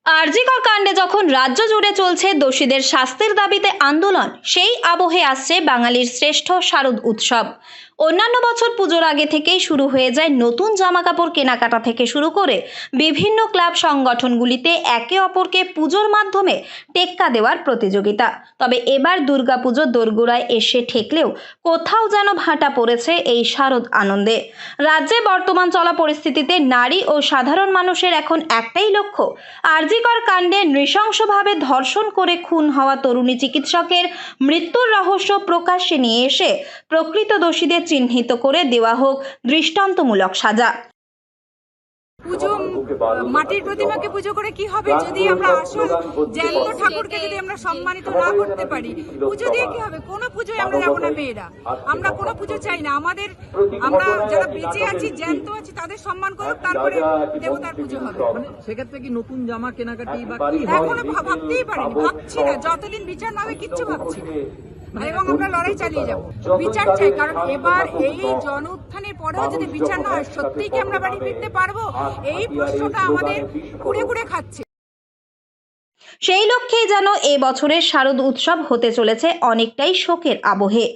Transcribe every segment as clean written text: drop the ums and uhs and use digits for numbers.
আরজি কর কাণ্ডে যখন রাজ্য জুড়ে চলছে দোষীদের শাস্তির দাবিতে আন্দোলন, সেই আবহে আসছে বাঙালির শ্রেষ্ঠ শারদ উৎসব। অন্যান্য বছর পুজোর আগে থেকেই শুরু হয়ে যায় নতুন জামাকাপড় কেনাকাটা থেকে শুরু করে বিভিন্ন ক্লাব সংগঠনগুলিতে একে অপরকে পুজোর মাধ্যমে টেক্কা দেওয়ার প্রতিযোগিতা। তবে এবার দুর্গাপুজো দোরগোড়ায় এসে ঠেকলেও কোথাও যেন ভাটা পড়েছে এই শারদ আনন্দে। রাজ্যে বর্তমান চলা পরিস্থিতিতে নারী ও সাধারণ মানুষের এখন একটাই লক্ষ্য, আরজি কর কাণ্ডে নৃশংসভাবে ধর্ষণ করে খুন হওয়া তরুণী চিকিৎসকের মৃত্যুর রহস্য প্রকাশ্যে নিয়ে এসে প্রকৃত দোষীদের চিহ্নিত করে দেওয়া হোক দৃষ্টান্তমূলক সাজা। পুজো মাটির প্রতিমাকে পুজো করে কি হবে যদি আমরা আসল জ্যান্ত ঠাকুরকে যদি আমরা সম্মানিত না করতে পারি? পুজো দিয়ে কি হবে? কোনো পুজোয় আমরা যাবো না মেয়েরা, আমরা কোনো পুজো চাই না। আমরা যারা বেঁচে আছি, জ্যান্ত আছি, তাদের সম্মান করুক, তারপরে দেবতার পুজো হবে। সেক্ষেত্রে কি নতুন জামা কেনাকাটি বা এখনো ভাবতেই পারিনি, ভাবছি না, যতদিন বিচার না হবে কিচ্ছু ভাবছি না। এবং আমরা লড়াই চালিয়ে যাব, বিচার চাই। কারণ এবার এই জন উত্থানের পরেও যদি বিচার না হয়, সত্যিই কি আমরা বাড়ি ফিরতে পারবো? এই প্রশ্নটা আমাদের কুড়ে কুড়ে খাচ্ছে। সেই লক্ষ্যেই যেন এ বছরের শারদ উৎসব হতে চলেছে অনেকটাই শোকের আবহে।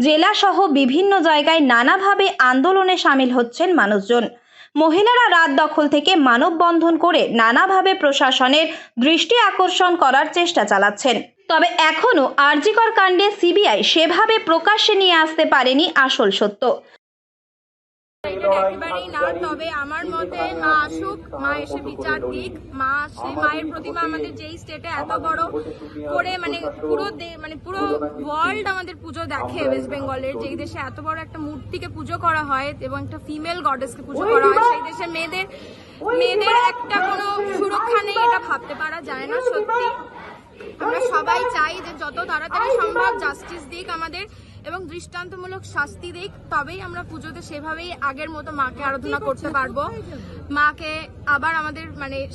জেলা সহ বিভিন্ন জায়গায় নানাভাবে আন্দোলনে সামিল হচ্ছেন মানুষজন। মহিলারা রাত দখল থেকে মানববন্ধন করে নানাভাবে প্রশাসনের দৃষ্টি আকর্ষণ করার চেষ্টা চালাচ্ছেন। তবে এখনো আরজি কর কাণ্ডে সিবিআই সেভাবে প্রকাশ্যে নিয়ে আসতে পারেনি আসল সত্য। একেবারেই না, তবে আমার মতে মা আসুক, মা এসে বিচার দিক। মা সেই মায়ের প্রতিমা আমাদের যেই স্টেটে এত বড় করে পুরো ওয়ার্ল্ড আমাদের পুজো দেখে, ওয়েস্ট বেঙ্গলের যেই দেশে এত বড় একটা মূর্তিকে পুজো করা হয় এবং একটা ফিমেল গডেসকে পুজো করা হয়, সেই দেশে মেয়েদের একটা কোনো সুরক্ষা নেই, এটা ভাবতে পারা যায় না। সত্যি আমরা সবাই চাই যে যত তাড়াতাড়ি সম্ভব জাস্টিস দিক আমাদের এবং দৃষ্টান্তমূলক শাস্তি দিক, তবেই আমরা পুজোতে সেভাবেই আগের মতো মাকে আরাধনা করতে পারবো। মাকে আবার আমাদের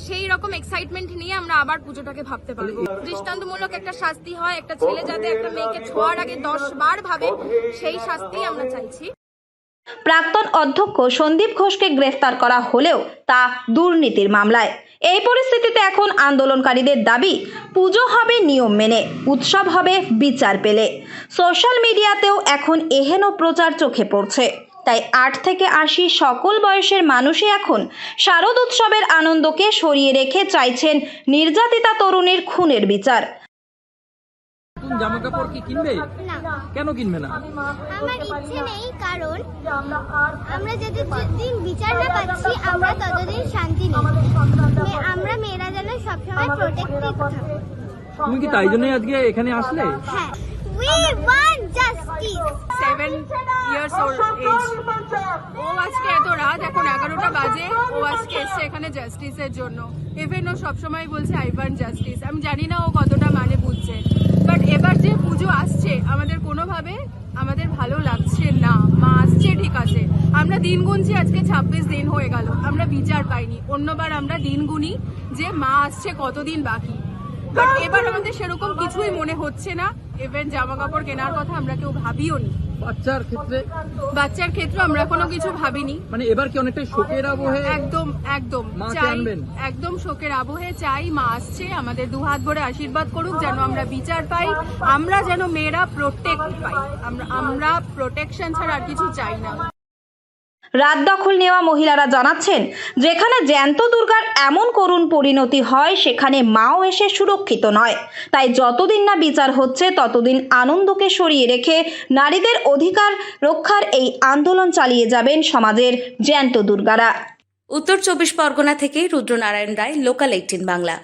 সেই রকম এক্সাইটমেন্ট নিয়ে আমরা আবার পুজোটাকে ভাবতে পারবো। দৃষ্টান্তমূলক একটা শাস্তি হয়, একটা ছেলে যাতে একটা মেয়েকে ছোঁয়ার আগে 10 বার ভাবে, সেই শাস্তি আমরা চাইছি। প্রাক্তন অধ্যক্ষ সন্দীপ ঘোষকে গ্রেফতার করা হলেও তা দুর্নীতির মামলায়। এই পরিস্থিতিতে এখন আন্দোলনকারীদের দাবি, পুজো হবে নিয়ম মেনে, উৎসব হবে বিচার পেলে। সোশ্যাল মিডিয়াতেও এখন এহেন প্রচার চোখে পড়ছে। তাই 8 থেকে 80 সকল বয়সের মানুষই এখন শারদ উৎসবের আনন্দকে সরিয়ে রেখে চাইছেন নির্যাতিতা তরুণীর খুনের বিচার। জামা কাপড় কি কিনবে? কেন কিনবে না? আমার ইচ্ছে নেই, কারণ আমরা যতদিন বিচার না পাচ্ছি আমরা ততদিন শান্তি নেই। আমরা মেয়েরা যেন সবসময় প্রোটেক্টেড থাকি। তুমি কি তাই জন্যই আজকে এখানে আসলে? হ্যাঁ, we want justice. 7 years old age, ও আজকে এত রাত, এখন 11টা বাজে, ও আজকে এসছে এখানে জাস্টিসের জন্য। ইভেন ও সবসময় বলছে আই ওয়ান্ট জাস্টিস। আমি জানি না ও কতটা বুঝছে, বাট এবার যে পুজো আসছে আমাদের কোনোভাবে আমাদের ভালো লাগছে না। মা আসছে ঠিক আছে, আমরা দিন গুনছি, আজকে 26 দিন হয়ে গেল, আমরা বিচার পাইনি। অন্যবার আমরা দিন গুনি যে মা আসছে কতদিন বাকি, বাট এবার আমাদের সেরকম কিছুই মনে হচ্ছে না। ইভেন জামা কাপড় কেনার কথা আমরা কেউ ভাবিও নি। বাচ্চার ক্ষেত্রে আমরা কোনো কিছু ভাবিনি। এবার কি অনেকটাই শোকের আবহে? একদম চাই, একদম শোকের আবহে চাই। মা আসছে, আমাদের দুহাত ভরে আশীর্বাদ করুক যেন আমরা বিচার পাই, আমরা যেন মেয়েরা প্রোটেক্ট পাই। আমরা প্রোটেকশন ছাড়া আর কিছু চাই না। রাত দখল নেওয়া মহিলারা জানাচ্ছেন, যেখানে জ্যান্ত দুর্গার এমন করুণ পরিণতি হয় সেখানে মাও এসে সুরক্ষিত নয়। তাই যতদিন না বিচার হচ্ছে ততদিন আনন্দকে সরিয়ে রেখে নারীদের অধিকার রক্ষার এই আন্দোলন চালিয়ে যাবেন সমাজের জ্যান্ত দুর্গারা। উত্তর 24 পরগনা থেকে রুদ্রনারায়ণ রায়, লোকাল 18 বাংলা।